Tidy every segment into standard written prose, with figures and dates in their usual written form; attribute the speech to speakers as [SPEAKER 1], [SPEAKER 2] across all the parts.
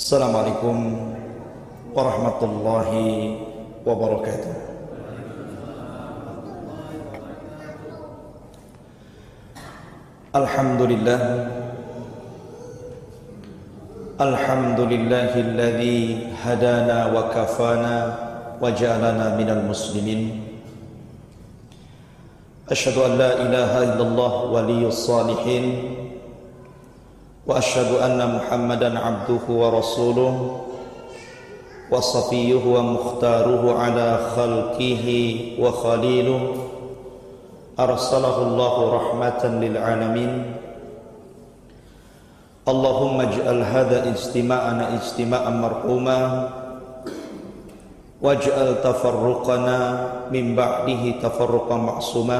[SPEAKER 1] Assalamualaikum warahmatullahi wabarakatuh. Alhamdulillah, alhamdulillahilladzi hadana wa kafana wa ja'alana minal muslimin. Asyhadu an la ilaha illallah waliyyus salihin wa asyhadu anna Muhammadan abduhu wa rasuluh wa safiyuhu wa mukhtaruhu ala khalqihi wa khaliluh arsalahu Allahu rahmatan lil alamin. Allahumma ij'al hadha ijtima'ana ijtima'an marhuma waj'al tafarruqana min ba'dihi tafarruqan ma'suma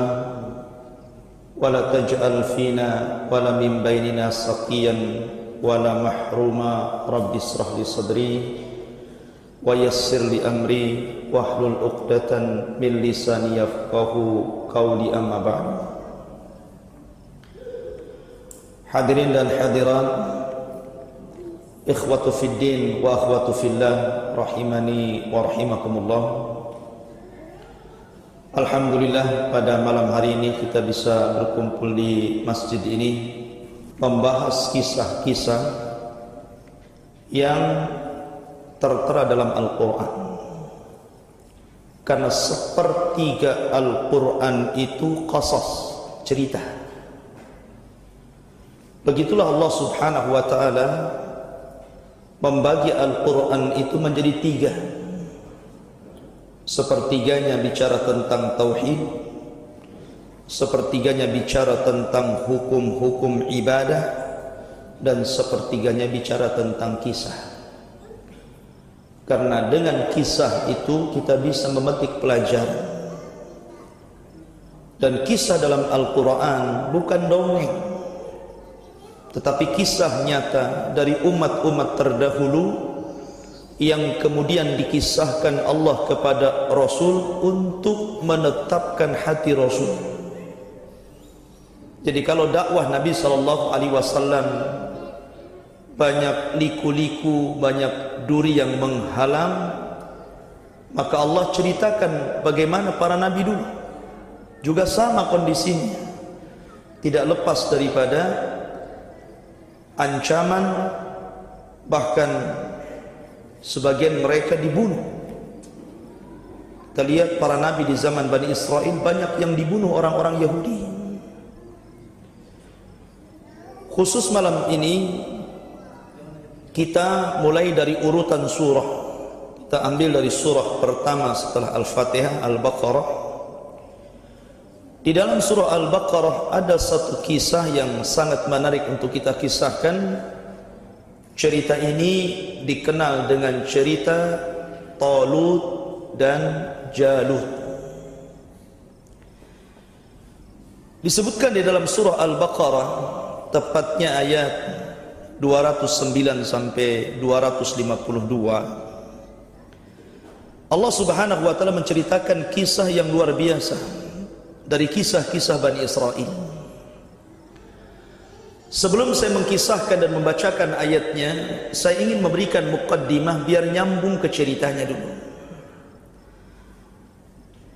[SPEAKER 1] wala taj'al fina wala min bainina saqiyan wala mahruma. Rabbi israh li sadri wa yassir li amri wahlul 'uqdatan min lisani yafqahu qawli. Amma ba'd. Hadirin dan hadirat, ikhwatu fid din wa akhwatu fillah, rahimani wa rahimakumullah. Alhamdulillah, pada malam hari ini kita bisa berkumpul di masjid ini membahas kisah-kisah yang tertera dalam Al-Quran. Karena sepertiga Al-Quran itu qasas, cerita. Begitulah Allah Subhanahu wa ta'ala membagi Al-Quran itu menjadi tiga. Sepertiganya bicara tentang tauhid, sepertiganya bicara tentang hukum-hukum ibadah, dan sepertiganya bicara tentang kisah. Karena dengan kisah itu kita bisa memetik pelajaran. Dan kisah dalam Al-Quran bukan dongeng, tetapi kisah nyata dari umat-umat terdahulu yang kemudian dikisahkan Allah kepada Rasul untuk menetapkan hati Rasul. Jadi kalau dakwah Nabi SAW banyak liku-liku, banyak duri yang menghalang, maka Allah ceritakan bagaimana para nabi dulu juga sama kondisinya, tidak lepas daripada ancaman, bahkan sebagian mereka dibunuh. Kita lihat para nabi di zaman Bani Israel banyak yang dibunuh orang-orang Yahudi. Khusus malam ini kita mulai dari urutan surah. Kita ambil dari surah pertama setelah Al-Fatihah, Al-Baqarah. Di dalam surah Al-Baqarah ada satu kisah yang sangat menarik untuk kita kisahkan. Cerita ini dikenal dengan cerita Talut dan Jalut. Disebutkan di dalam surah Al-Baqarah, tepatnya ayat 209 sampai 252. Allah Subhanahu wa taala menceritakan kisah yang luar biasa dari kisah-kisah Bani Israel. Sebelum saya mengkisahkan dan membacakan ayatnya, saya ingin memberikan muqaddimah biar nyambung ke ceritanya dulu.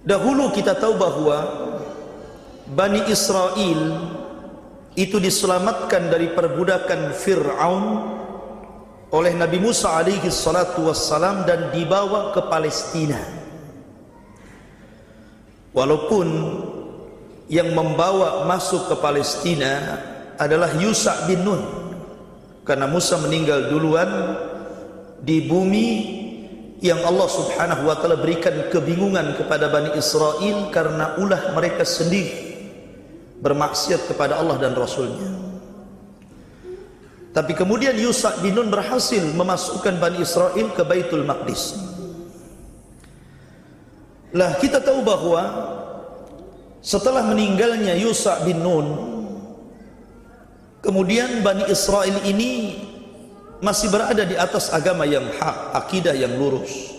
[SPEAKER 1] Dahulu kita tahu bahwa Bani Israel itu diselamatkan dari perbudakan Fir'aun oleh Nabi Musa alaihi salatu wassalam dan dibawa ke Palestina. Walaupun yang membawa masuk ke Palestina adalah Yusha bin Nun, karena Musa meninggal duluan di bumi yang Allah Subhanahu wa taala berikan kebingungan kepada Bani Israel karena ulah mereka sendiri bermaksiat kepada Allah dan Rasulnya. Tapi kemudian Yusha bin Nun berhasil memasukkan Bani Israel ke Baitul Maqdis. Lah kita tahu bahwa setelah meninggalnya Yusha bin Nun, kemudian Bani Israel ini masih berada di atas agama yang hak, akidah yang lurus.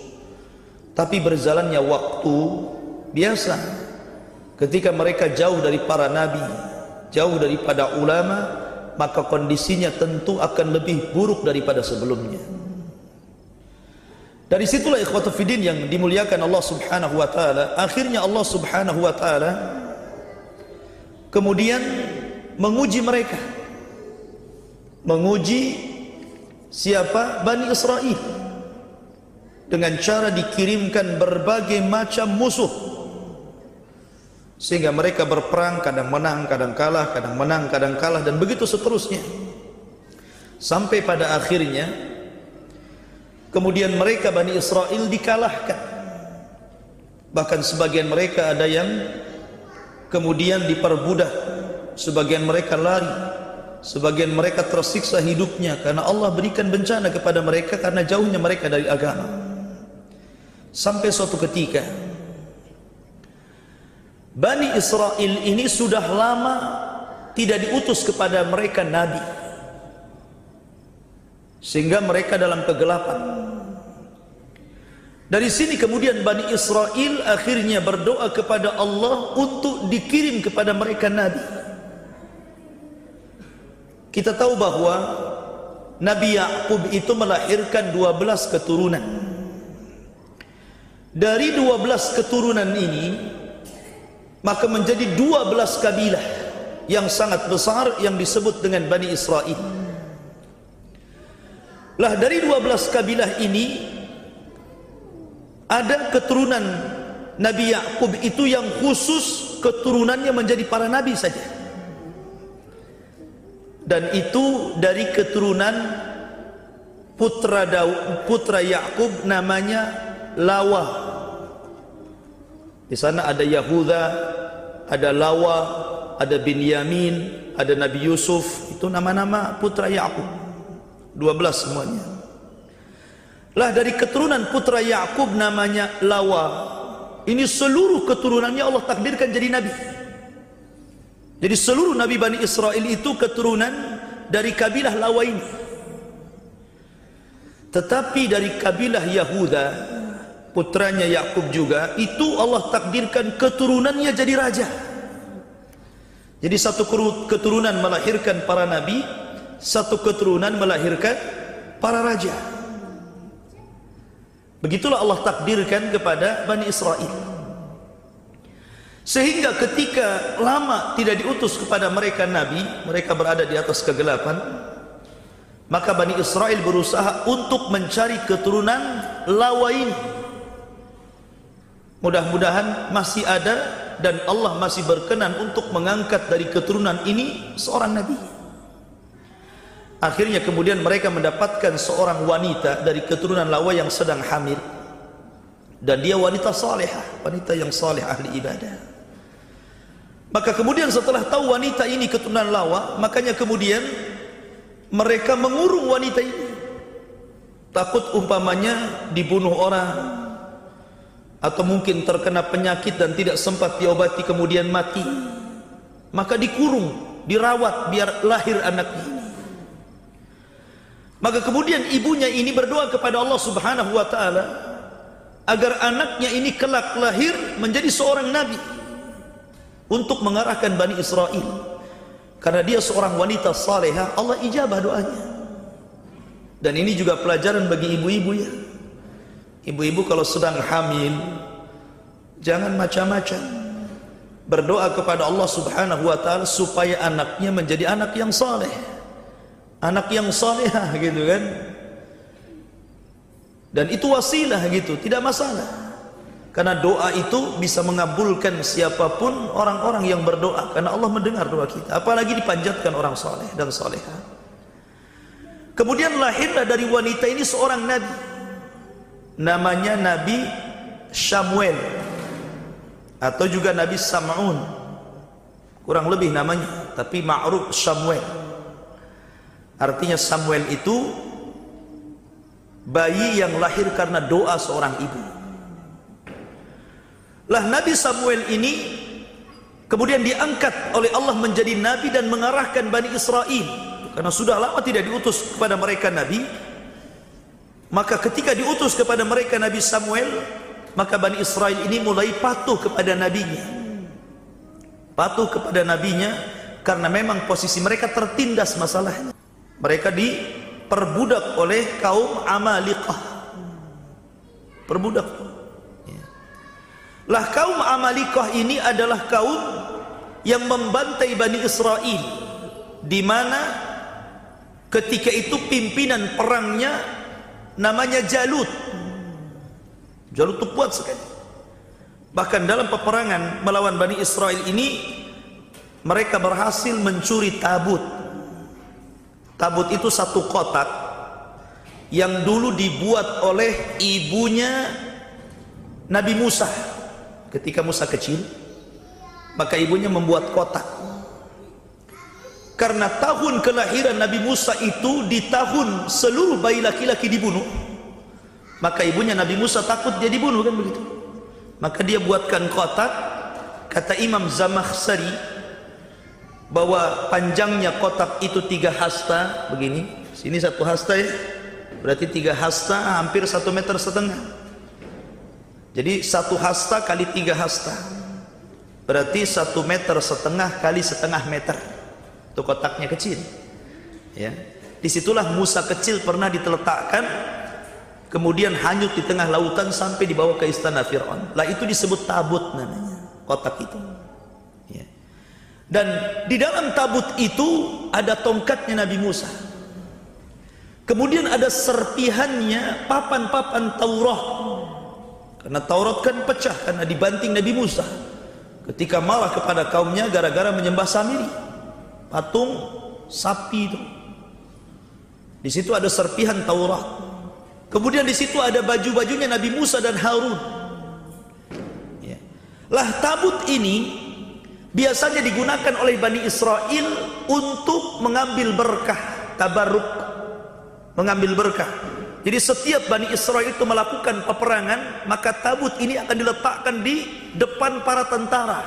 [SPEAKER 1] Tapi berjalannya waktu, biasa ketika mereka jauh dari para nabi, jauh daripada ulama, maka kondisinya tentu akan lebih buruk daripada sebelumnya. Dari situlah ikhwatu fiddin yang dimuliakan Allah Subhanahu wa taala, akhirnya Allah Subhanahu wa taala kemudian menguji mereka. Menguji siapa? Bani Israel, dengan cara dikirimkan berbagai macam musuh, sehingga mereka berperang, kadang menang, kadang kalah, kadang menang, kadang kalah, dan begitu seterusnya. Sampai pada akhirnya kemudian mereka Bani Israel dikalahkan. Bahkan sebagian mereka ada yang kemudian diperbudak, sebagian mereka lari, sebagian mereka tersiksa hidupnya karena Allah berikan bencana kepada mereka karena jauhnya mereka dari agama. Sampai suatu ketika Bani Israel ini sudah lama tidak diutus kepada mereka nabi, sehingga mereka dalam kegelapan. Dari sini kemudian Bani Israel akhirnya berdoa kepada Allah untuk dikirim kepada mereka nabi. Kita tahu bahwa Nabi Ya'qub itu melahirkan 12 keturunan. Dari 12 keturunan ini maka menjadi 12 kabilah yang sangat besar yang disebut dengan Bani Israel. Lah dari 12 kabilah ini ada keturunan Nabi Ya'qub itu yang khusus keturunannya menjadi para nabi saja. Dan itu dari keturunan putra Ya'qub namanya Lawa. Di sana ada Yahuda, ada Lawa, ada Binyamin, ada Nabi Yusuf. Itu nama-nama putra Ya'qub, 12 semuanya. Lah dari keturunan putra Ya'qub namanya Lawa, ini seluruh keturunannya Allah takdirkan jadi nabi. Jadi seluruh nabi Bani Israel itu keturunan dari kabilah Lawa ini. Tetapi dari kabilah Yahuda, putranya Ya'qub juga, itu Allah takdirkan keturunannya jadi raja. Jadi satu keturunan melahirkan para nabi, satu keturunan melahirkan para raja. Begitulah Allah takdirkan kepada Bani Israel. Sehingga ketika lama tidak diutus kepada mereka nabi, mereka berada di atas kegelapan, maka Bani Israel berusaha untuk mencari keturunan Lawa ini. Mudah-mudahan masih ada dan Allah masih berkenan untuk mengangkat dari keturunan ini seorang nabi. Akhirnya kemudian mereka mendapatkan seorang wanita dari keturunan Lawa yang sedang hamil, dan dia wanita salihah, wanita yang saleh, ahli ibadah. Maka kemudian setelah tahu wanita ini keturunan Lawa, makanya kemudian mereka mengurung wanita ini, takut umpamanya dibunuh orang, atau mungkin terkena penyakit dan tidak sempat diobati kemudian mati. Maka dikurung, dirawat biar lahir anaknya ini. Maka kemudian ibunya ini berdoa kepada Allah Subhanahu wa taala agar anaknya ini kelak lahir menjadi seorang nabi untuk mengarahkan Bani Israel. Karena dia seorang wanita salehah, Allah ijabah doanya. Dan ini juga pelajaran bagi ibu-ibu ya. Ibu-ibu kalau sedang hamil, jangan macam-macam. Berdoa kepada Allah Subhanahu wa taala supaya anaknya menjadi anak yang saleh, anak yang salehah gitu kan. Dan itu wasilah gitu, tidak masalah. Karena doa itu bisa mengabulkan siapapun orang-orang yang berdoa, karena Allah mendengar doa kita, apalagi dipanjatkan orang saleh dan salehah. Kemudian lahirlah dari wanita ini seorang nabi, namanya Nabi Samuel, atau juga Nabi Sam'un, kurang lebih namanya, tapi ma'ruf Samuel.
[SPEAKER 2] Artinya Samuel itu bayi yang lahir karena doa seorang ibu. Lah Nabi Samuel ini kemudian diangkat oleh Allah menjadi nabi dan mengarahkan Bani Israel. Karena sudah lama tidak diutus kepada mereka nabi, maka ketika diutus kepada mereka Nabi Samuel, maka Bani Israel ini mulai patuh kepada nabinya. Patuh kepada nabinya karena memang posisi mereka tertindas masalahnya. Mereka diperbudak oleh kaum Amalikah. Perbudak. Lah kaum Amalikah ini adalah kaum yang membantai Bani Israel, di mana ketika itu pimpinan perangnya namanya Jalut. Jalut itu kuat sekali. Bahkan dalam peperangan melawan Bani Israel ini, mereka berhasil mencuri tabut. Tabut itu satu kotak yang dulu dibuat oleh ibunya Nabi Musa. Ketika Musa kecil, maka ibunya membuat kotak. Karena tahun kelahiran Nabi Musa itu di tahun seluruh bayi laki-laki dibunuh, maka ibunya Nabi Musa takut dia dibunuh, kan begitu. Maka dia buatkan kotak. Kata Imam Zamakhsyari bahwa panjangnya kotak itu 3 hasta begini. Sini 1 hasta ya, berarti 3 hasta hampir 1,5 meter. Jadi 1 hasta kali 3 hasta berarti 1,5 meter kali 1,5 meter. Itu kotaknya kecil ya. Disitulah Musa kecil pernah diteletakkan, kemudian hanyut di tengah lautan sampai dibawa ke istana Fir'aun. Lah itu disebut tabut namanya, kotak itu ya. Dan di dalam tabut itu ada tongkatnya Nabi Musa, kemudian ada serpihannya papan-papan Taurat. Karena Taurat kan pecah karena dibanting Nabi Musa ketika marah kepada kaumnya gara-gara menyembah Samiri, patung sapi itu. Di situ ada serpihan Taurat. Kemudian di situ ada baju-bajunya Nabi Musa dan Harun. Ya. Lah tabut ini biasanya digunakan oleh Bani Israel untuk mengambil berkah, tabarruk, mengambil berkah. Jadi setiap Bani Israel itu melakukan peperangan, maka tabut ini akan diletakkan di depan para tentara.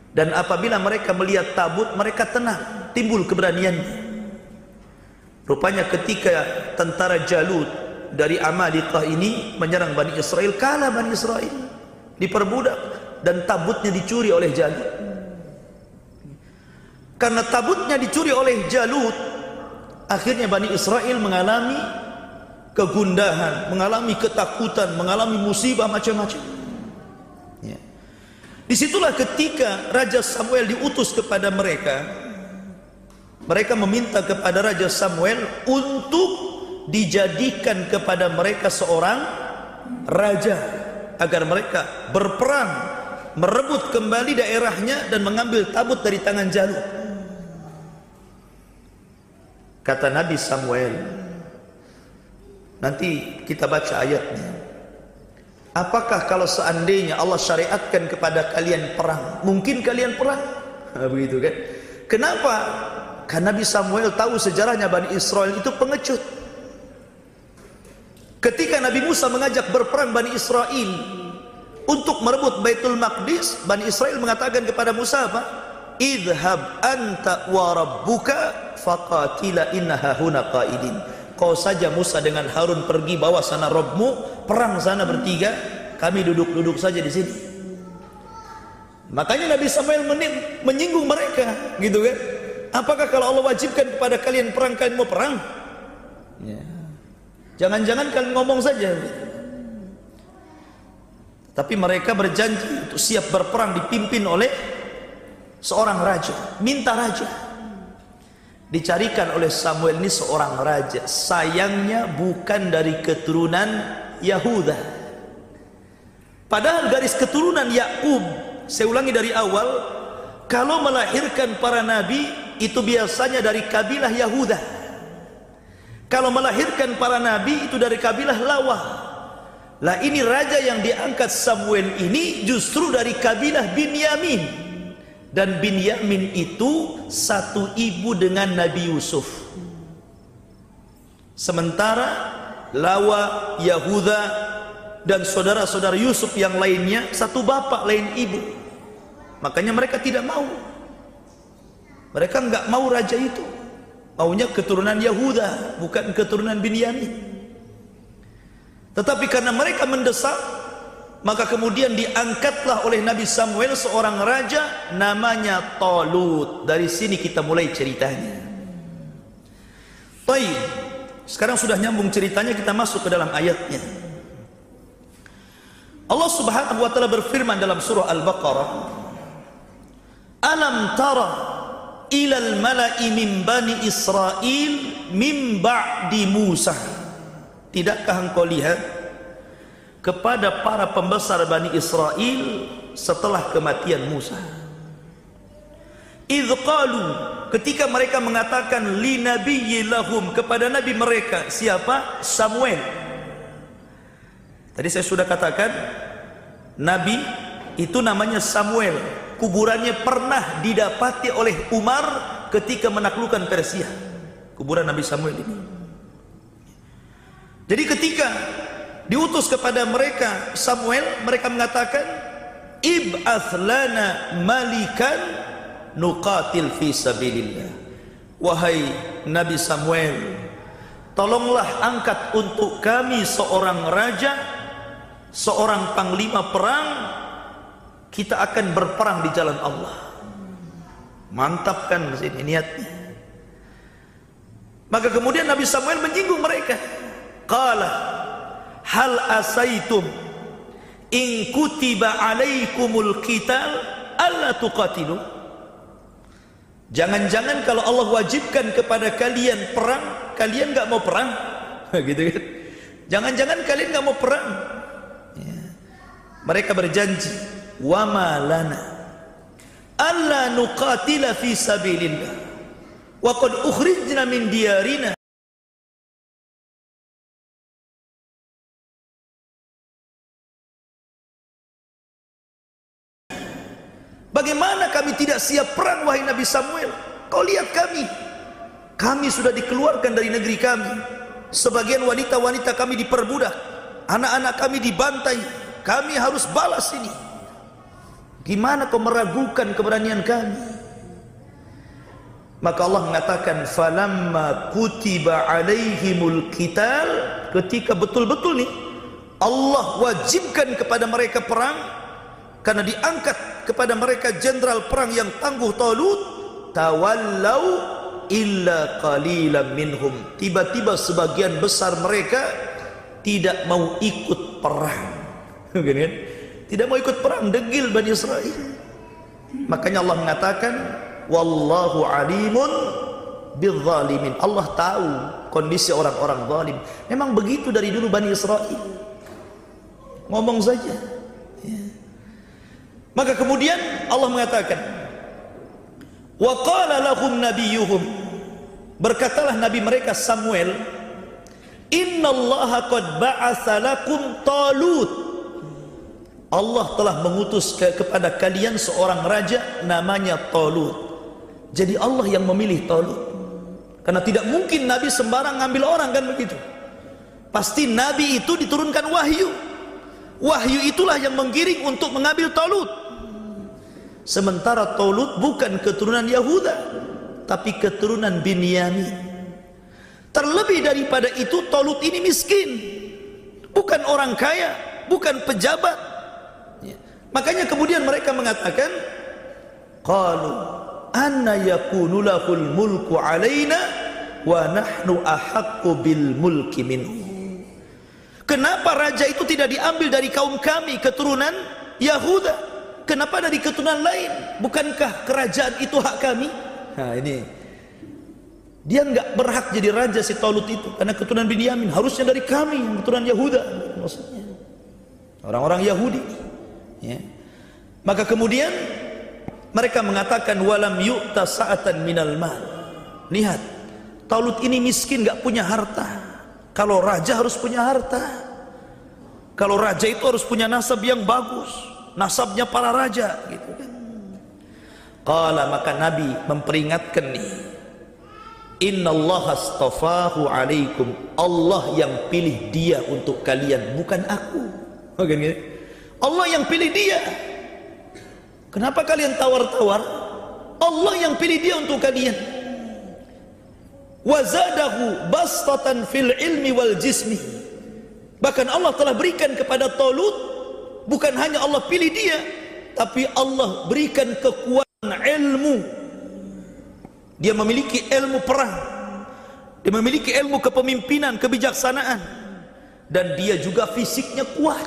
[SPEAKER 2] Dan apabila mereka melihat tabut, mereka tenang, timbul keberaniannya. Rupanya ketika tentara Jalut dari Amalikah ini menyerang Bani Israel, kalah Bani Israel, diperbudak dan tabutnya dicuri oleh Jalut. Karena tabutnya dicuri oleh Jalut, akhirnya Bani Israel mengalami kegundahan, mengalami ketakutan, mengalami musibah macam-macam. Ya. Disitulah ketika Raja Samuel diutus kepada mereka. Mereka meminta kepada Raja Samuel untuk dijadikan kepada mereka seorang raja, agar mereka berperang, merebut kembali daerahnya dan mengambil tabut dari tangan Jalut. Kata Nabi Samuel, nanti kita baca ayatnya, apakah kalau seandainya Allah syariatkan kepada kalian perang, mungkin kalian perang? Begitu kan? Kenapa? Karena Nabi Samuel tahu sejarahnya Bani Israel itu pengecut. Ketika Nabi Musa mengajak berperang Bani Israel untuk merebut Baitul Maqdis, Bani Israel mengatakan kepada Musa apa? Idhab anta wa rabbuka faqatila inna hahuna qaidin. Kau saja Musa dengan Harun pergi, bawa sana Rabbmu, perang sana bertiga, kami duduk-duduk saja di sini. Makanya Nabi Samuel menyinggung mereka, gitu kan? Apakah kalau Allah wajibkan kepada kalian perang, kalian mau perang? Ya. Jangan-jangan kalian ngomong saja. Tapi mereka berjanji untuk siap berperang dipimpin oleh seorang raja. Minta raja. Dicarikan oleh Samuel ini seorang raja. Sayangnya bukan dari keturunan Yahuda. Padahal garis keturunan Yakub, saya ulangi dari awal, kalau melahirkan para nabi itu biasanya dari kabilah Yahuda. Kalau melahirkan para nabi itu dari kabilah Lawah. Lah ini raja yang diangkat Samuel ini justru dari kabilah Binyamin, Dan Binyamin itu satu ibu dengan Nabi Yusuf. Sementara Lawa, Yahuda dan saudara-saudara Yusuf yang lainnya satu bapak lain ibu. Makanya mereka tidak mau. Mereka enggak mau raja itu. Maunya keturunan Yahuda, bukan keturunan Binyamin. Tetapi karena mereka mendesak, maka kemudian diangkatlah oleh Nabi Samuel seorang raja namanya Talut. Dari sini kita mulai ceritanya. Baik, sekarang sudah nyambung ceritanya, kita masuk ke dalam ayatnya. Allah Subhanahu wa taala berfirman dalam surah Al-Baqarah, "Alam tara ilal mala'i min bani Israel min ba'di Musa." Tidakkah engkau lihat kepada para pembesar Bani Israel setelah kematian Musa? Idh qalu, ketika mereka mengatakan li nabiyyi lahum, kepada nabi mereka. Siapa? Samuel. Tadi saya sudah katakan nabi itu namanya Samuel. Kuburannya pernah didapati oleh Umar ketika menaklukkan Persia. Kuburan Nabi Samuel ini. Jadi ketika diutus kepada mereka Samuel, mereka mengatakan, ib'ats lana malikan nuqatil fi sabilillah. Wahai Nabi Samuel, tolonglah angkat untuk kami seorang raja, seorang panglima perang, kita akan berperang di jalan Allah. Mantap kan ini niatnya. Maka kemudian Nabi Samuel menyinggung mereka. Qala hal asaitum in kutiba alaikumul qital alla tuqatilu. Jangan-jangan kalau Allah wajibkan kepada kalian perang, kalian enggak mau perang? Gitu kan? Jangan-jangan kalian enggak mau perang. Ya. Mereka berjanji, wa ma lana alla nuqatila fi sabilillah wa qad ukhrijna min diyarina. Bagaimana kami tidak siap perang, wahai Nabi Samuel? Kau lihat kami sudah dikeluarkan dari negeri kami. Sebagian wanita-wanita kami diperbudak, anak-anak kami dibantai. Kami harus balas ini. Gimana kau meragukan keberanian kami? Maka Allah mengatakan, falamma kutiba alaihimul qital, ketika betul-betul nih Allah wajibkan kepada mereka perang, karena diangkat kepada mereka jenderal perang yang tangguh Talut, tawallau illa qalilan minhum. Tiba-tiba sebagian besar mereka tidak mau ikut perang. Tidak mau ikut perang, degil Bani Israel. Makanya Allah mengatakan, wallahu alimun bizzalimin. Allah tahu kondisi orang-orang zalim. Memang begitu dari dulu Bani Israel. Ngomong saja. Maka kemudian Allah mengatakan, wa qala lahum nabiyuhum, berkatalah nabi mereka Samuel, innallaha qad ba'atsa lakum Talut. Allah telah mengutus kepada kalian seorang raja namanya Talut. Jadi Allah yang memilih Talut. Karena tidak mungkin nabi sembarang ngambil orang, kan begitu. Pasti nabi itu diturunkan wahyu. Wahyu itulah yang menggiring untuk mengambil Talut. Sementara Talut bukan keturunan Yahuda, tapi keturunan Binyamin. Terlebih daripada itu, Talut ini miskin, bukan orang kaya, bukan pejabat. Makanya kemudian mereka mengatakan, qalu anna yakunu lahul mulku alaina wa nahnu ahaqqu bil mulki minhu. Kenapa raja itu tidak diambil dari kaum kami, keturunan Yahuda? Kenapa dari keturunan lain? Bukankah kerajaan itu hak kami? Nah ini, dia enggak berhak jadi raja si Talut itu, karena keturunan Binyamin. Harusnya dari kami, keturunan Yahuda, maksudnya orang-orang Yahudi. Ya. Maka kemudian mereka mengatakan, walam yu'ta sa'atan minal mal. Lihat, Talut ini miskin, enggak punya harta. Kalau raja harus punya harta. Kalau raja itu harus punya nasab yang bagus, nasabnya para raja, gitu kan. Qala, maka Nabi memperingatkan nih, innallaha astafahu alaikum, Allah yang pilih dia untuk kalian, bukan aku. Bukan gitu? Allah yang pilih dia. Kenapa kalian tawar-tawar? Allah yang pilih dia untuk kalian. Wa zadahu bastatan fil ilmi wal jismi. Bahkan Allah telah berikan kepada Talut, bukan hanya Allah pilih dia, tapi Allah berikan kekuatan ilmu. Dia memiliki ilmu perang, dia memiliki ilmu kepemimpinan, kebijaksanaan, dan dia juga fisiknya kuat.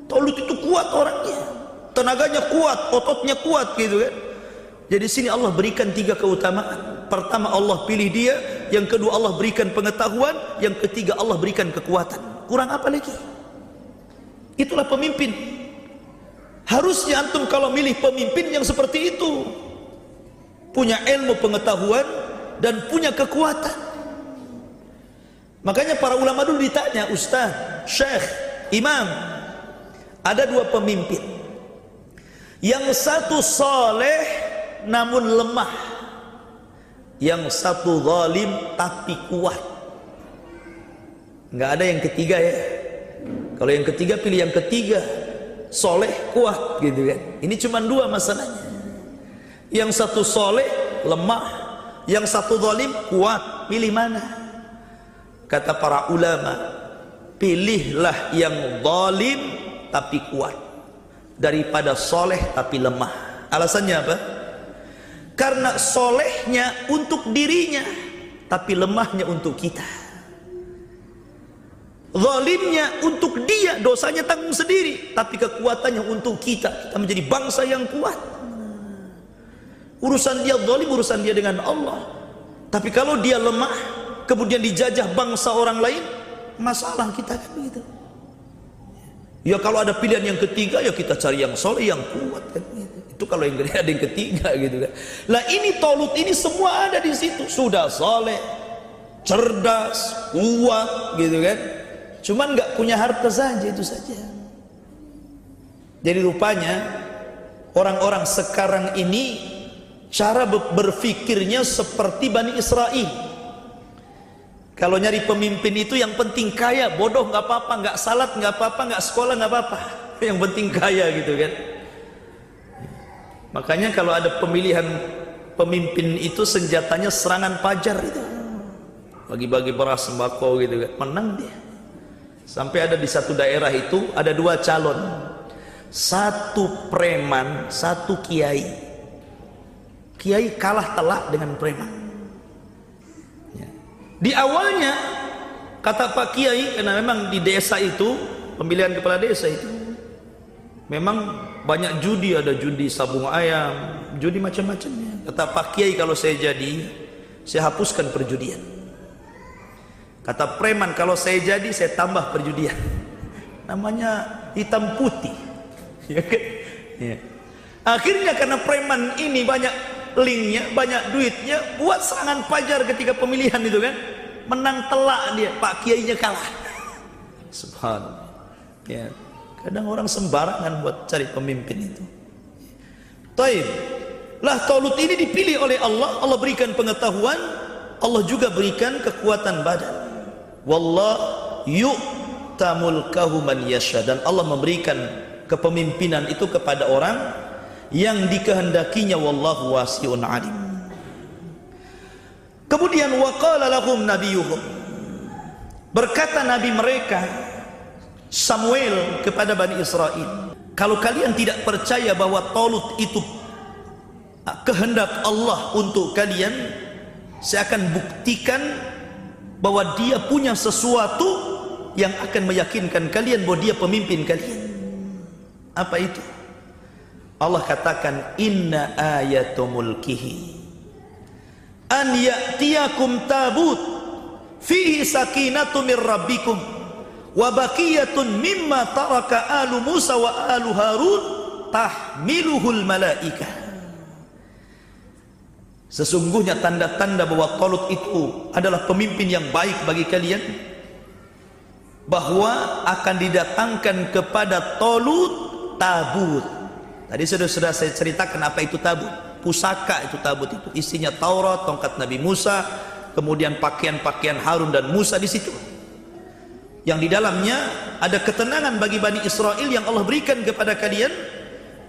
[SPEAKER 2] Talut itu kuat orangnya, tenaganya kuat, ototnya kuat gitu kan. Jadi sini Allah berikan 3 keutamaan. Pertama, Allah pilih dia. Yang kedua, Allah berikan pengetahuan. Yang ketiga, Allah berikan kekuatan. Kurang apa lagi? Itulah pemimpin. Harusnya antum kalau milih pemimpin yang seperti itu, punya ilmu pengetahuan dan punya kekuatan. Makanya para ulama dulu ditanya, Ustaz, Syekh, Imam, ada 2 pemimpin. Yang satu saleh namun lemah, yang satu zalim tapi kuat. Nggak ada yang ketiga ya. Kalau yang ketiga pilih yang ketiga, soleh kuat gitu kan. Ini cuma 2 masalahnya. Yang satu soleh lemah, yang satu zalim kuat. Pilih mana? Kata para ulama, pilihlah yang zalim tapi kuat daripada soleh tapi lemah. Alasannya apa? Karena solehnya untuk dirinya, tapi lemahnya untuk kita. Zalimnya untuk dia, dosanya tanggung sendiri, tapi kekuatannya untuk kita. Kita menjadi bangsa yang kuat. Urusan dia zalim, urusan dia dengan Allah. Tapi kalau dia lemah, kemudian dijajah bangsa orang lain, masalah kita kan begitu. Ya kalau ada pilihan yang ketiga, ya kita cari yang soleh, yang kuat kan gitu. Itu kalau yang ada yang ketiga gitu kan. Lah ini Talut ini semua ada di situ. Sudah soleh, cerdas, kuat gitu kan. Cuman nggak punya harta saja, itu saja. Jadi rupanya orang-orang sekarang ini cara berpikirnya seperti Bani Israel. Kalau nyari pemimpin itu yang penting kaya, bodoh nggak apa-apa, nggak salat nggak apa-apa, nggak sekolah nggak apa-apa, yang penting kaya gitu kan. Makanya kalau ada pemilihan pemimpin itu senjatanya serangan fajar itu, bagi-bagi beras sembako gitu kan, menang dia. Sampai ada di satu daerah itu ada 2 calon, satu preman, satu kiai. Kiai kalah telak dengan preman. Ya. Di awalnya kata Pak Kiai, karena memang di desa itu pemilihan kepala desa itu memang banyak judi, ada judi sabung ayam, judi macam-macamnya. Kata Pak Kiai, kalau saya jadi, saya hapuskan perjudian. Kata preman, kalau saya jadi, saya tambah perjudian. Namanya hitam putih. Ya kan? Ya. Akhirnya karena preman ini banyak linknya, banyak duitnya, buat serangan fajar ketika pemilihan itu kan, menang telak dia, Pak Kiainya kalah. Subhanallah. Ya. Kadang orang sembarangan buat cari pemimpin itu. Taib. Lah Talut ini dipilih oleh Allah, Allah berikan pengetahuan, Allah juga berikan kekuatan badan. Wallah yu'ta mulkahu man yasha, dan Allah memberikan kepemimpinan itu kepada orang yang dikehendakinya. Wallahu wasi'un alim. Kemudian waqala lahum nabiyuhum, berkata nabi mereka Samuel kepada Bani Israel, kalau kalian tidak percaya bahwa Talut itu kehendak Allah untuk kalian, saya akan buktikan bahwa dia punya sesuatu yang akan meyakinkan kalian bahwa dia pemimpin kalian. Apa itu? Allah katakan, inna ayatu mulkihi an ya'tiyakum tabut fihi sakinatu min rabbikum wa baqiyatun mimma taraka alu Musa wa alu Harun tahmiluhul malaikah. Sesungguhnya tanda-tanda bahwa Talut itu adalah pemimpin yang baik bagi kalian, bahwa akan didatangkan kepada Talut tabut. Tadi sudah saya ceritakan apa itu tabut. pusaka itu tabut itu. Isinya Taurat, tongkat Nabi Musa, kemudian pakaian-pakaian Harun dan Musa di situ. Yang di dalamnya ada ketenangan bagi Bani Israel yang Allah berikan kepada kalian,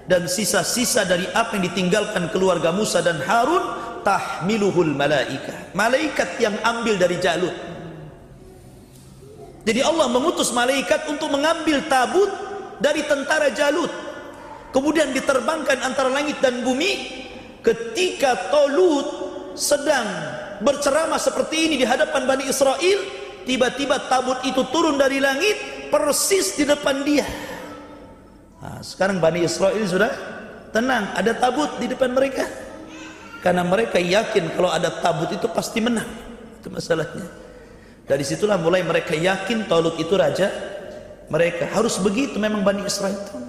[SPEAKER 2] dan sisa-sisa dari apa yang ditinggalkan keluarga Musa dan Harun, tahmiluhul malaika, malaikat yang ambil dari Jalut. Jadi Allah mengutus malaikat untuk mengambil tabut dari tentara Jalut, kemudian diterbangkan antara langit dan bumi. Ketika Talut sedang berceramah seperti ini di hadapan Bani Israel, tiba-tiba tabut itu turun dari langit persis di depan dia. Nah, sekarang Bani Israel sudah tenang, ada tabut di depan mereka, karena mereka yakin kalau ada tabut itu pasti menang. Itu masalahnya. Dari situlah mulai mereka yakin Talut itu raja mereka. Harus begitu memang Bani Israel itu.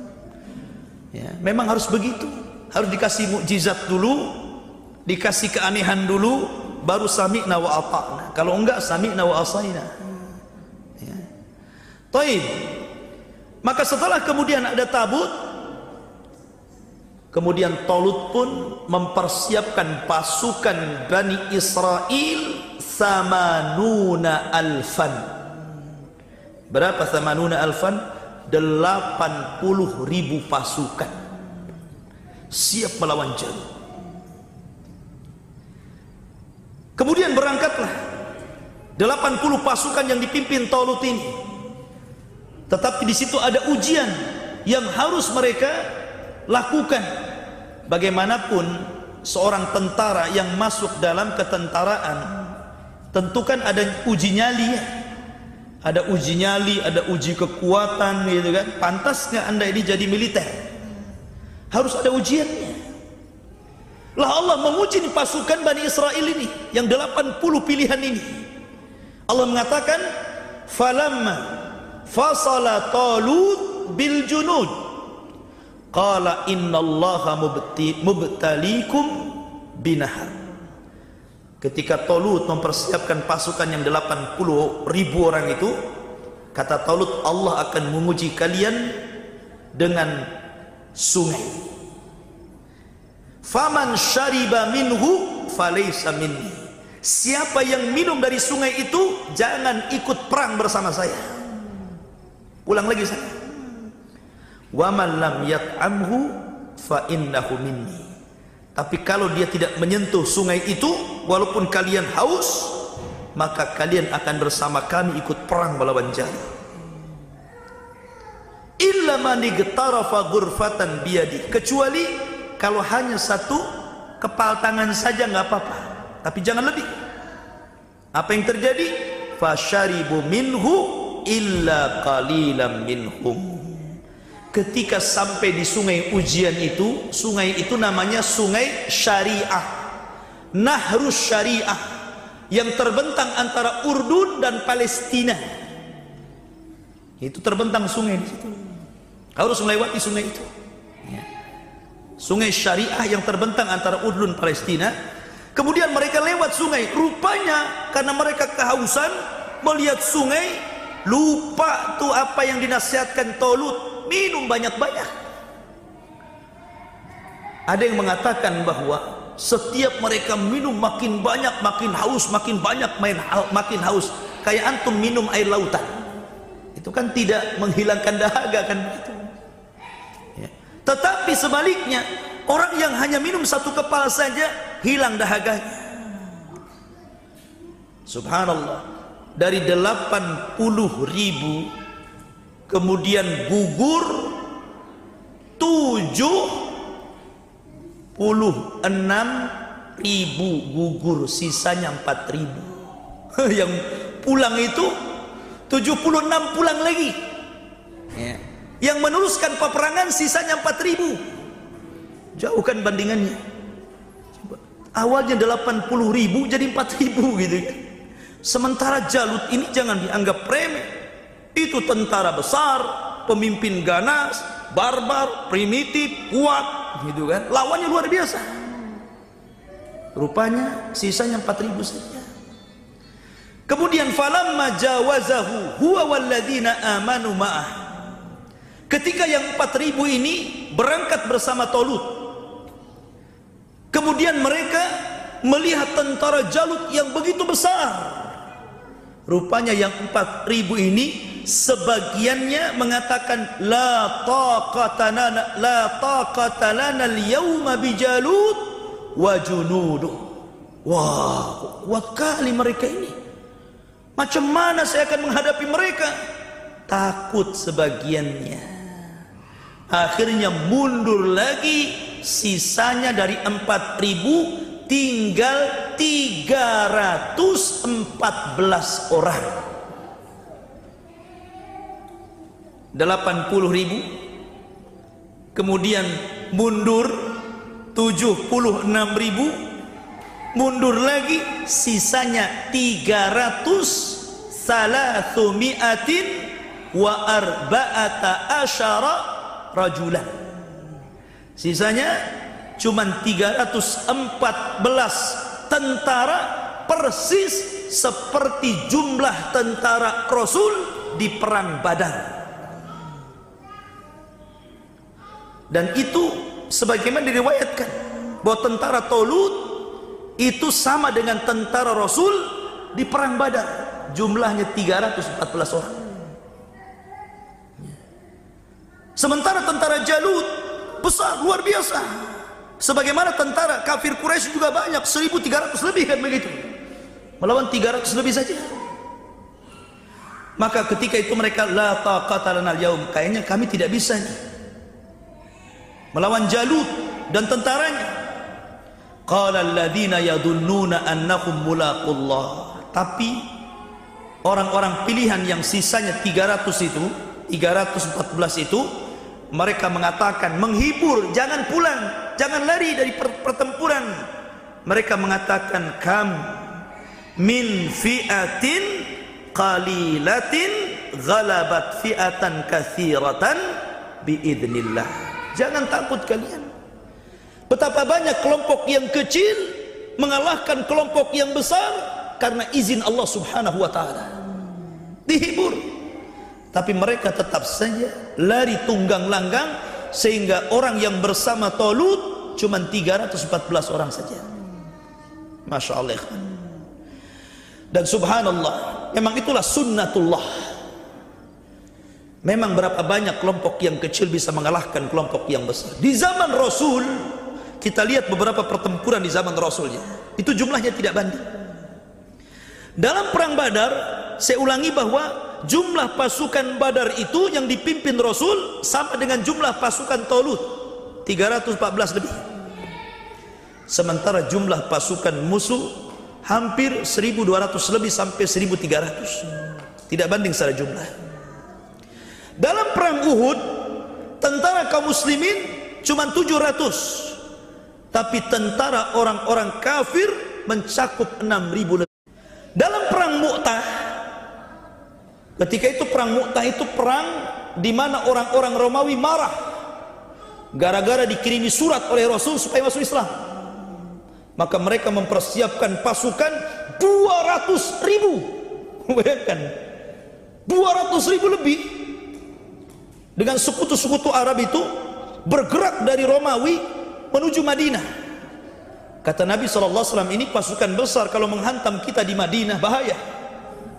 [SPEAKER 2] Ya, memang harus begitu. Harus dikasih mukjizat dulu, dikasih keanehan dulu, baru sami'na wa ata'na. Kalau enggak sami'na wa asaina. Ya. Taib. Maka setelah kemudian ada tabut, kemudian Talut pun mempersiapkan pasukan Bani Israel samanuna alfan. Berapa samanuna alfan? 80.000 pasukan siap melawan Jalut. Kemudian berangkatlah 80 pasukan yang dipimpin Talut ini. Tetapi di situ ada ujian yang harus mereka lakukan. Bagaimanapun seorang tentara yang masuk dalam ketentaraan, tentu kan ada uji nyali ya. Ada uji nyali, ada uji kekuatan gitu kan. Pantas nggak Anda ini jadi militer? Harus ada ujiannya. Lah Allah menguji pasukan Bani Israel ini yang 80 pilihan ini. Allah mengatakan, "Falamma fasala Talut bil junud qala innallaha mubtalikum binahar." Ketika Talut mempersiapkan pasukan yang 80.000 orang itu, kata Talut, Allah akan menguji kalian dengan sungai. Faman syariba minhu falaysa minni. Siapa yang minum dari sungai itu jangan ikut perang bersama saya. Ulang lagi saya. Wa man lam yat'amhu fa innahu minni. Tapi kalau dia tidak menyentuh sungai itu, walaupun kalian haus, maka kalian akan bersama kami ikut perang melawan Jalut. Illa man igtarafa ghurfatan biyadi, kecuali kalau hanya satu kepal tangan saja nggak apa-apa, tapi jangan lebih. Apa yang terjadi? Fasyaribu minhu illa qalilan minhum. Ketika sampai di sungai ujian itu, sungai itu namanya sungai syariah, Nahrus Syariah, yang terbentang antara Urdun dan Palestina. Itu terbentang sungai di situ. Harus melewati sungai itu. Sungai syariah yang terbentang antara Urdun dan Palestina. Kemudian mereka lewat sungai. Rupanya karena mereka kehausan melihat sungai, lupa tuh apa yang dinasihatkan Talut. Minum banyak-banyak. Ada yang mengatakan bahwa setiap mereka minum makin banyak, makin haus, makin banyak, makin haus. Kayak antum minum air lautan. Itu kan tidak menghilangkan dahaga kan begitu. Ya. Tetapi sebaliknya, orang yang hanya minum satu kepal saja hilang dahaganya. Subhanallah. Dari 80.000 kemudian gugur 76.000 gugur, sisanya 4.000. Yang pulang itu 76 pulang lagi. Ya. Yang meneruskan peperangan sisanya 4.000. Jauh kan bandingannya. Coba. Awalnya 80.000 jadi 4.000 gitu kan. Sementara Jalut ini jangan dianggap remeh. Itu tentara besar, pemimpin ganas, barbar, primitif, kuat, gitu kan. Lawannya luar biasa. Rupanya sisanya 4.000 saja. Kemudian falamma jawazahu huwa walladzina amanu ma'ah. Ketika yang 4.000 ini berangkat bersama Talut, Kemudian mereka melihat tentara Jalut yang begitu besar. Rupanya yang 4.000 ini sebagiannya mengatakan la taqata lana al-yawma bi Jalut wa junuduh. Wah, kuat kali mereka ini. Macam mana saya akan menghadapi mereka? Takut sebagiannya. Akhirnya mundur lagi, sisanya dari 4.000 tinggal 314 orang. 80.000, kemudian mundur 76.000, mundur lagi, sisanya 314 rajulan. Sisanya cuman 314 tentara, persis seperti jumlah tentara Rasul di perang Badar. Dan itu sebagaimana diriwayatkan bahwa tentara Talut itu sama dengan tentara Rasul di perang Badar, jumlahnya 314 orang. Sementara tentara Jalut besar, luar biasa. Sebagaimana tentara kafir Quraisy juga banyak, 1.300 lebih kan begitu. Melawan 300 lebih saja. Maka ketika itu mereka la taqata lana al-yaum, kayaknya kami tidak bisa nih melawan Jalut dan tentaranya. Qala alladziina yadunnuna annahum mulaqullah. Tapi orang-orang pilihan yang sisanya 300 itu, 314 itu, mereka mengatakan, menghibur, jangan pulang, jangan lari dari pertempuran. Mereka mengatakan, kam min fi'atin qalilatin ghalabat fi'atan katsiratan biidznillah. Jangan takut kalian. Betapa banyak kelompok yang kecil mengalahkan kelompok yang besar karena izin Allah Subhanahu wa taala. Dihibur. Tapi mereka tetap saja lari tunggang langgang, sehingga orang yang bersama Talut cuma 314 orang saja. Masya Allah. Dan subhanallah, memang itulah sunnatullah. Memang berapa banyak kelompok yang kecil bisa mengalahkan kelompok yang besar. Di zaman Rasul, kita lihat beberapa pertempuran di zaman Rasulnya, itu jumlahnya tidak banding. Dalam perang Badar, saya ulangi bahwa jumlah pasukan Badar itu yang dipimpin Rasul sama dengan jumlah pasukan Talut, 314 lebih. Sementara jumlah pasukan musuh hampir 1.200 lebih sampai 1.300. Tidak banding secara jumlah. Dalam perang Uhud, tentara kaum muslimin cuma 700, tapi tentara orang-orang kafir mencakup 6.000 lebih. Dalam perang Mu'tah, ketika itu perang Mu'tah itu perang di mana orang-orang Romawi marah gara-gara dikirimi surat oleh Rasul supaya masuk Islam. Maka mereka mempersiapkan pasukan 200.000. Bayangkan, 200.000 lebih. Dengan sekutu-sekutu Arab itu bergerak dari Romawi menuju Madinah. Kata Nabi SAW, ini pasukan besar, kalau menghantam kita di Madinah bahaya.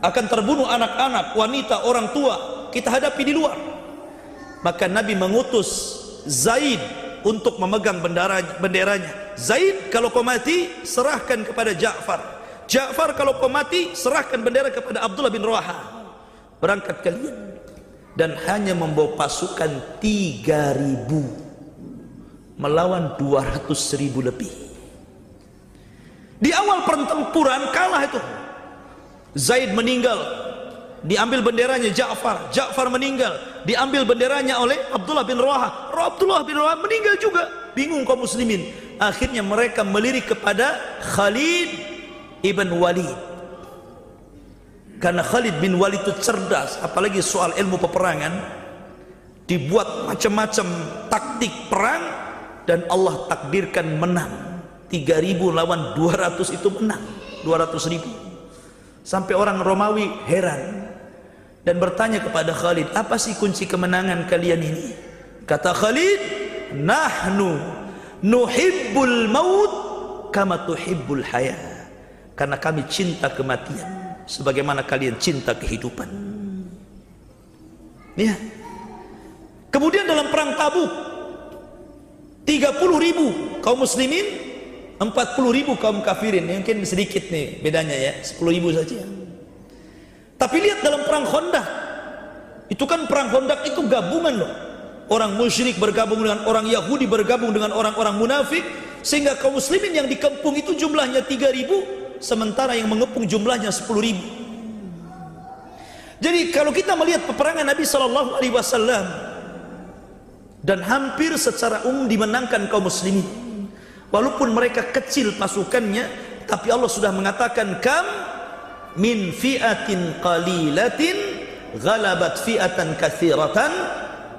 [SPEAKER 2] Akan terbunuh anak-anak, wanita, orang tua. Kita hadapi di luar. Maka Nabi mengutus Zaid untuk memegang benderanya. Zaid, kalau kau mati, serahkan kepada Ja'far. Ja'far, kalau kau mati, serahkan bendera kepada Abdullah bin Rawaha. Berangkat kalian. Dan hanya membawa pasukan 3.000 melawan 200.000 lebih. Di awal pertempuran kalah itu. Zaid meninggal, diambil benderanya Ja'far. Ja'far meninggal, diambil benderanya oleh Abdullah bin Rawaha. Abdullah bin Rawaha meninggal juga. Bingung kaum muslimin. Akhirnya mereka melirik kepada Khalid ibn Walid. Karena Khalid bin Walid itu cerdas, apalagi soal ilmu peperangan. Dibuat macam-macam taktik perang, dan Allah takdirkan menang. 3.000 lawan 200 itu menang, 200.000. Sampai orang Romawi heran dan bertanya kepada Khalid, apa sih kunci kemenangan kalian ini? Kata Khalid, nahnu nuhibbul maut kama tuhibbul haya, karena kami cinta kematian sebagaimana kalian cinta kehidupan. Ya. Kemudian dalam perang Tabuk 30.000 kaum muslimin, 40.000 kaum kafirin. Mungkin sedikit nih bedanya ya, 10.000 saja. Tapi lihat dalam perang Khandaq, itu kan perang Khandaq itu gabungan loh. Orang musyrik bergabung dengan orang Yahudi, bergabung dengan orang-orang munafik, sehingga kaum muslimin yang dikepung itu jumlahnya 3.000, sementara yang mengepung jumlahnya 10.000. Jadi kalau kita melihat peperangan Nabi SAW, dan hampir secara umum dimenangkan kaum muslimin, walaupun mereka kecil pasukannya, tapi Allah sudah mengatakan kam min fi'atin qalilatin ghalabat fi'atan katsiratan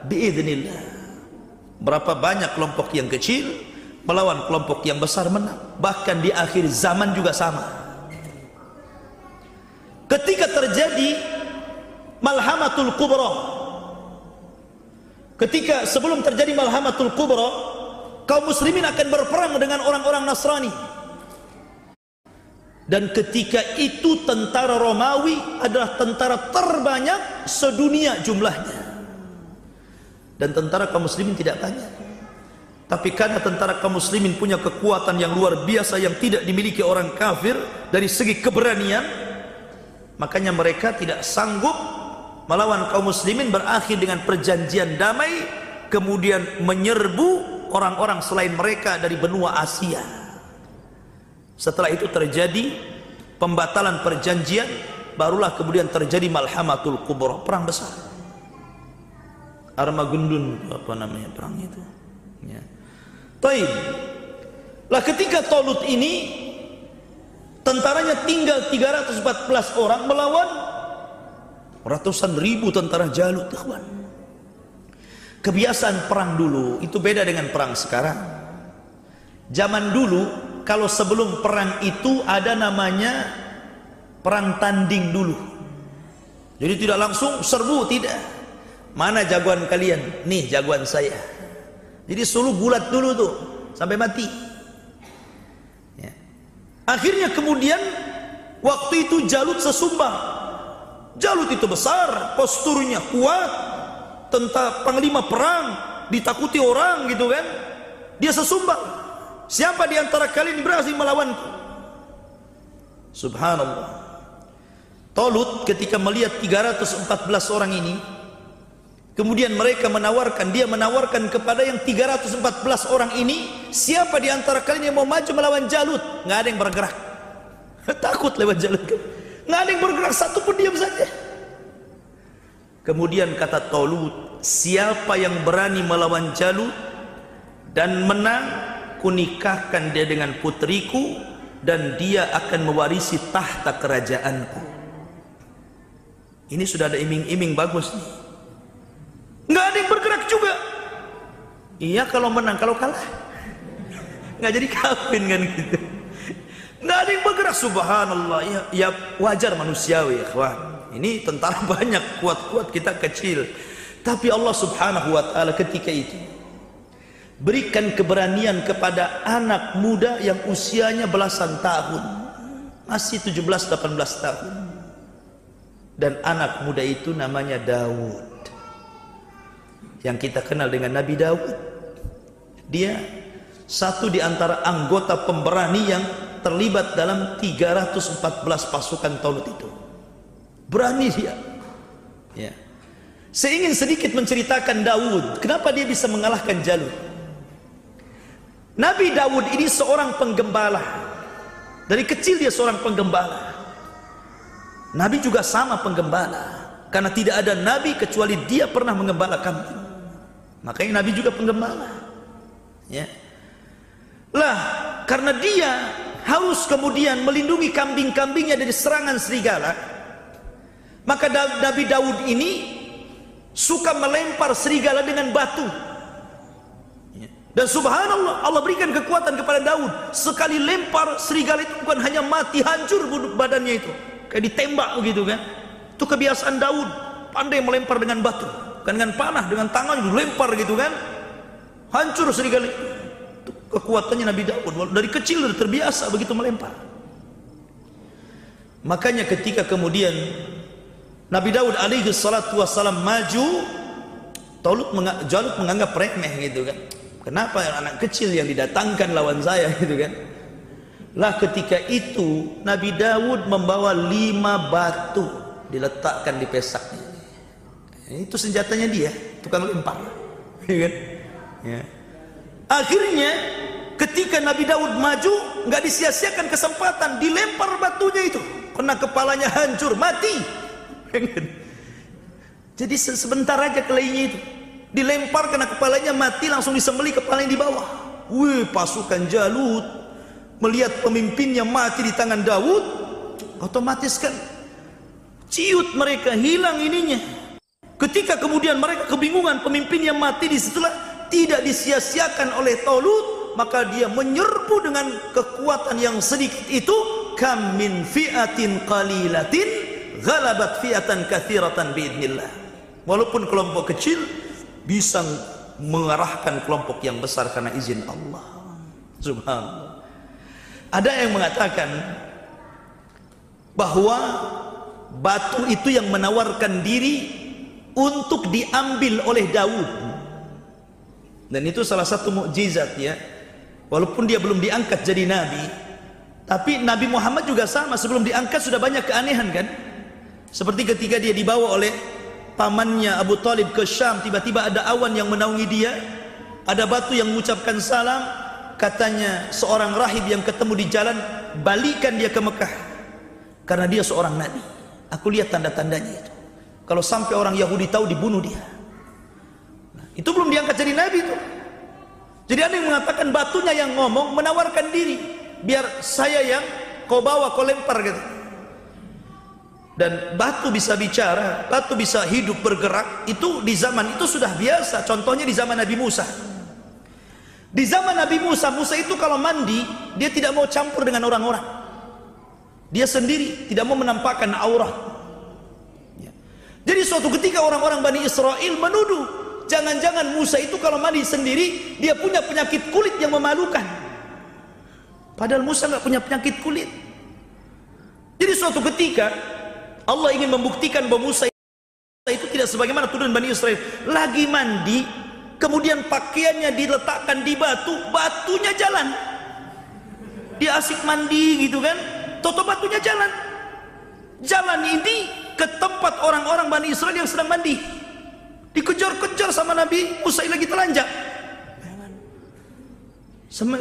[SPEAKER 2] biidznillah. Berapa banyak kelompok yang kecil melawan kelompok yang besar menang. Bahkan di akhir zaman juga sama. Ketika terjadi Malhamatul Kubra, ketika sebelum terjadi Malhamatul Kubra, kaum muslimin akan berperang dengan orang-orang Nasrani. Dan ketika itu tentara Romawi adalah tentara terbanyak sedunia jumlahnya. Dan tentara kaum muslimin tidak banyak. Tapi karena tentara kaum muslimin punya kekuatan yang luar biasa yang tidak dimiliki orang kafir dari segi keberanian, makanya mereka tidak sanggup melawan kaum muslimin, berakhir dengan perjanjian damai, kemudian menyerbu orang-orang selain mereka dari benua Asia. Setelah itu terjadi pembatalan perjanjian, barulah kemudian terjadi Malhamatul Kubra, perang besar. Armageddon, apa namanya perang itu ya. Taib. Lah ketika Talut ini tentaranya tinggal 314 orang melawan ratusan ribu tentara Jalut. Kebiasaan perang dulu itu beda dengan perang sekarang. Zaman dulu kalau sebelum perang itu ada namanya perang tanding dulu. Jadi tidak langsung serbu, tidak. Mana jagoan kalian? Nih jagoan saya. Jadi suluh bulat dulu tuh sampai mati. Ya. Akhirnya kemudian waktu itu Jalut sesumbang. Jalut itu besar, posturnya kuat, tentara panglima perang, ditakuti orang gitu kan. Dia sesumbang. Siapa di antara kalian berhasil melawanku? Subhanallah. Talut ketika melihat 314 orang ini, kemudian mereka menawarkan, dia menawarkan kepada yang 314 orang ini, siapa di antara kalian yang mau maju melawan Jalut? Nggak ada yang bergerak. Takut lewat Jalut. Nggak ada yang bergerak, satu pun diam saja. Kemudian kata Talut, siapa yang berani melawan Jalut dan menang, kunikahkan dia dengan putriku dan dia akan mewarisi tahta kerajaanku. Ini sudah ada iming-iming bagus nih. Nggak ada yang bergerak juga. Iya kalau menang, kalau kalah nggak jadi kawin kan gitu. Nggak ada yang bergerak. Subhanallah. Ya wajar manusiawi ya kawan. Ini tentara banyak, kuat-kuat, kita kecil. Tapi Allah subhanahu wa ta'ala ketika itu berikan keberanian kepada anak muda yang usianya belasan tahun, masih 17-18 tahun. Dan anak muda itu namanya Daud, yang kita kenal dengan Nabi Daud. Dia satu di antara anggota pemberani yang terlibat dalam 314 pasukan Talut itu. Berani dia ya. Saya ingin sedikit menceritakan Daud, kenapa dia bisa mengalahkan Jalut. Nabi Daud ini seorang penggembala. Dari kecil dia seorang penggembala. Nabi juga sama penggembala, karena tidak ada nabi kecuali dia pernah menggembala kambing. Makanya Nabi juga penggembala ya. Lah karena dia harus kemudian melindungi kambing-kambingnya dari serangan serigala, maka Nabi Daud ini suka melempar serigala dengan batu. Dan subhanallah, Allah berikan kekuatan kepada Daud. Sekali lempar serigala itu bukan hanya mati, hancur badannya itu, kayak ditembak begitu kan. Itu kebiasaan Daud, pandai melempar dengan batu, bukan dengan panah, dengan tangan lempar gitu kan. Hancur serigala itu. kekuatannya Nabi Daud. Dari kecil sudah terbiasa begitu melempar. Makanya ketika kemudian Nabi Daud alaihi salatu wassalam maju, Jalut menganggap remeh gitu kan. Kenapa anak kecil yang didatangkan lawan saya gitu kan. Lah ketika itu Nabi Daud membawa 5 batu diletakkan di pesaknya. Itu senjatanya dia, tukang lempar. Ya kan? Ya. Akhirnya ketika Nabi Daud maju, nggak disia-siakan kesempatan, dilempar batunya itu, kena kepalanya hancur, mati. Jadi sebentar aja kelainya itu dilempar, kena kepalanya mati, langsung disembelih kepalanya di bawah. Wih, pasukan Jalut melihat pemimpinnya mati di tangan Daud, otomatis kan ciut mereka, hilang ininya. Ketika kemudian mereka kebingungan, pemimpinnya mati, disitulah tidak disia-siakan oleh Talut, maka dia menyerbu dengan kekuatan yang sedikit itu. Kam min fi'atin qalilatin ghalabat fi'atan katsiratan biidznillah. Walaupun kelompok kecil bisa mengarahkan kelompok yang besar karena izin Allah. Subhanallah. Ada yang mengatakan bahwa batu itu yang menawarkan diri untuk diambil oleh Daud, dan itu salah satu mukjizat ya. Walaupun dia belum diangkat jadi nabi, tapi Nabi Muhammad juga sama, sebelum diangkat sudah banyak keanehan kan. Seperti ketika dia dibawa oleh pamannya Abu Talib ke Syam, tiba-tiba ada awan yang menaungi dia, ada batu yang mengucapkan salam. Katanya seorang rahib yang ketemu di jalan, balikan dia ke Mekah karena dia seorang nabi. Aku lihat tanda-tandanya itu. Kalau sampai orang Yahudi tahu, dibunuh dia. Nah, itu belum diangkat jadi nabi itu. Jadi ada yang mengatakan batunya yang ngomong, menawarkan diri, biar saya yang kau bawa, kau lempar gitu. Dan batu bisa bicara, batu bisa hidup bergerak. Itu di zaman itu sudah biasa. Contohnya di zaman Nabi Musa. Di zaman Nabi Musa, Musa itu kalau mandi, dia tidak mau campur dengan orang-orang. Dia sendiri, tidak mau menampakkan aurat. Jadi suatu ketika orang-orang Bani Israel menuduh, jangan-jangan Musa itu kalau mandi sendiri, dia punya penyakit kulit yang memalukan. Padahal Musa nggak punya penyakit kulit. Jadi suatu ketika Allah ingin membuktikan bahwa Musa itu tidak sebagaimana tuduhan Bani Israel. Lagi mandi, kemudian pakaiannya diletakkan di batu, batunya jalan. Dia asik mandi gitu kan, toto batunya jalan. Jalan ini ke tempat orang-orang Bani Israel yang sedang mandi. Dikejar-kejar sama Nabi Musa lagi telanjang.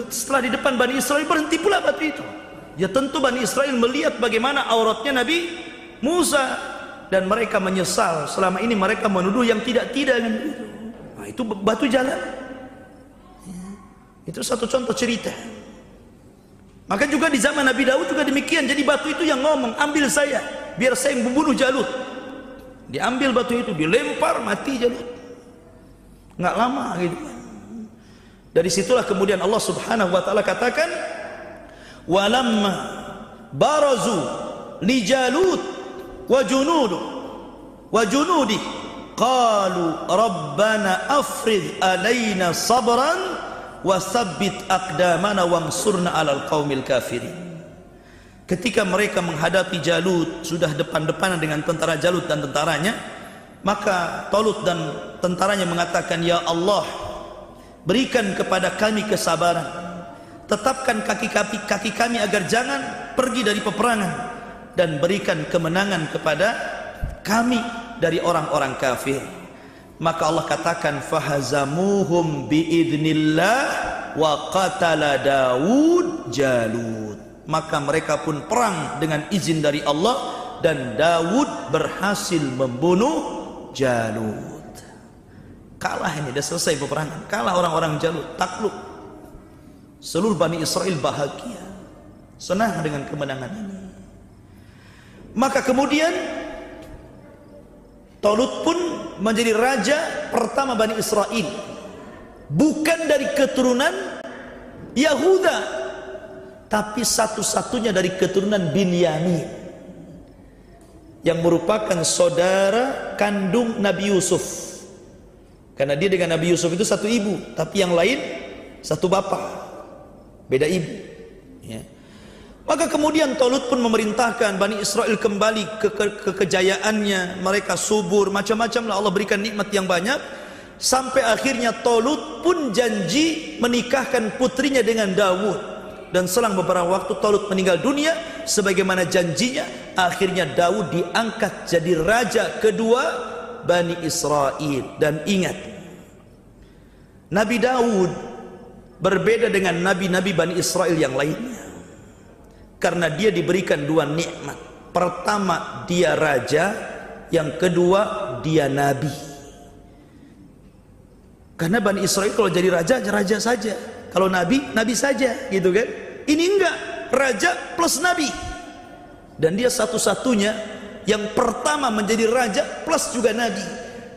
[SPEAKER 2] Setelah di depan Bani Israel, berhenti pula batu itu. Ya tentu Bani Israel melihat bagaimana auratnya Nabi Musa, dan mereka menyesal selama ini mereka menuduh yang tidak-tidak kan. Nah, itu batu jalan. Itu satu contoh cerita. Maka juga di zaman Nabi Daud juga demikian. Jadi batu itu yang ngomong, ambil saya, biar saya yang membunuh Jalut. Diambil batu itu, dilempar, mati Jalut. Nggak lama gitu. Dari situlah kemudian Allah Subhanahu wa taala katakan, walamma barazu li Jalut wa junudi qalu rabbana afrigh alaina sabran wasabbit aqdamana wamsurna alal qaumil kafirin. Ketika mereka menghadapi Jalut, sudah depan-depanan dengan tentara Jalut dan tentaranya, maka Talut dan tentaranya mengatakan, ya Allah, berikan kepada kami kesabaran, tetapkan kaki kami agar jangan pergi dari peperangan, dan berikan kemenangan kepada kami dari orang-orang kafir. Maka Allah katakan, fahazamuhum biidnillah wa qatala Daud Jalut. Maka mereka pun perang dengan izin dari Allah, dan Daud berhasil membunuh Jalut. Kalah ini, sudah selesai peperangan. Kalah orang-orang Jalut, takluk. Seluruh Bani Israel bahagia, senang dengan kemenangan ini. Maka kemudian Talut pun menjadi raja pertama Bani Israel, bukan dari keturunan Yahuda, tapi satu-satunya dari keturunan Binyamin, yang merupakan saudara kandung Nabi Yusuf. Karena dia dengan Nabi Yusuf itu satu ibu, tapi yang lain satu bapak. beda ibu. Ya. Maka kemudian Talut pun memerintahkan Bani Israel kembali ke kejayaannya. Mereka subur, macam-macam lah, Allah berikan nikmat yang banyak. Sampai akhirnya Talut pun janji menikahkan putrinya dengan Daud. Dan selang beberapa waktu Talut meninggal dunia sebagaimana janjinya. Akhirnya Daud diangkat jadi raja kedua Bani Israel. Dan ingat, Nabi Daud berbeda dengan nabi-nabi Bani Israel yang lainnya. Karena dia diberikan dua nikmat. Pertama, dia raja. Yang kedua, dia nabi. Karena Bani Israel kalau jadi raja, raja saja. Kalau nabi, nabi saja, gitu kan? Ini enggak, raja plus nabi. Dan dia satu-satunya yang pertama menjadi raja plus juga nabi.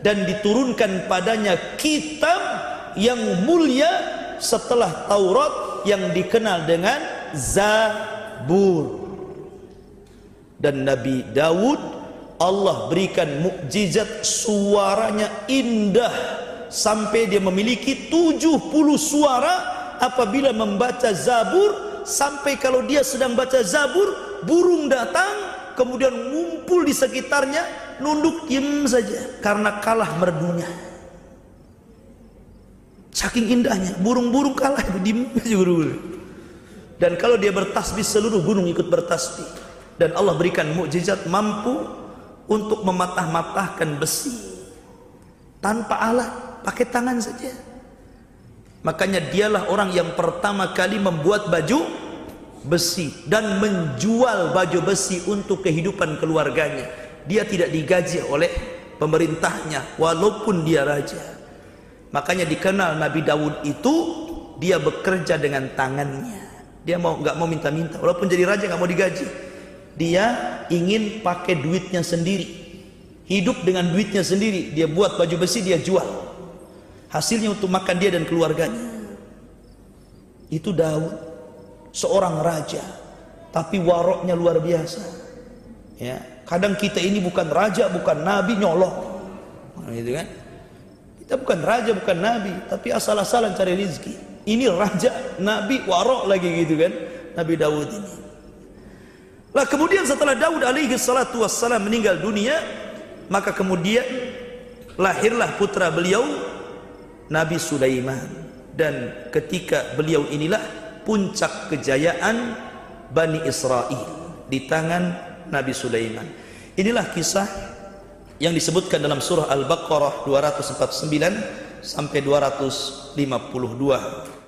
[SPEAKER 2] Dan diturunkan padanya kitab yang mulia setelah Taurat yang dikenal dengan Zabur. Dan Nabi Daud Allah berikan mukjizat, suaranya indah sampai dia memiliki 70 suara apabila membaca Zabur. Sampai kalau dia sedang baca Zabur, burung datang kemudian ngumpul di sekitarnya, nunduk diam saja karena kalah merdunya. Saking indahnya, burung-burung kalah, diam saja burung-burung. Dan kalau dia bertasbih, seluruh gunung ikut bertasbih. Dan Allah berikan mukjizat mampu untuk mematah-matahkan besi tanpa alat, pakai tangan saja. Makanya dialah orang yang pertama kali membuat baju besi dan menjual baju besi untuk kehidupan keluarganya. Dia tidak digaji oleh pemerintahnya walaupun dia raja. Makanya dikenal Nabi Daud itu dia bekerja dengan tangannya. Dia nggak mau minta-minta, walaupun jadi raja nggak mau digaji. Dia ingin pakai duitnya sendiri, hidup dengan duitnya sendiri. Dia buat baju besi, dia jual. Hasilnya untuk makan dia dan keluarganya. Itu Daud, seorang raja, tapi waroknya luar biasa. Ya, kadang kita ini bukan raja, bukan nabi, nyolong, gitu kan? Kita bukan raja, bukan nabi, tapi asal-asalan cari rezeki. Ini raja, nabi, warok lagi, gitu kan? Nabi Daud ini. Lah kemudian setelah Daud alaihi salatu wassalam meninggal dunia, maka kemudian lahirlah putra beliau Nabi Sulaiman. Dan ketika beliau inilah puncak kejayaan Bani Israel di tangan Nabi Sulaiman. Inilah kisah yang disebutkan dalam surah Al-Baqarah 249 sampai 252.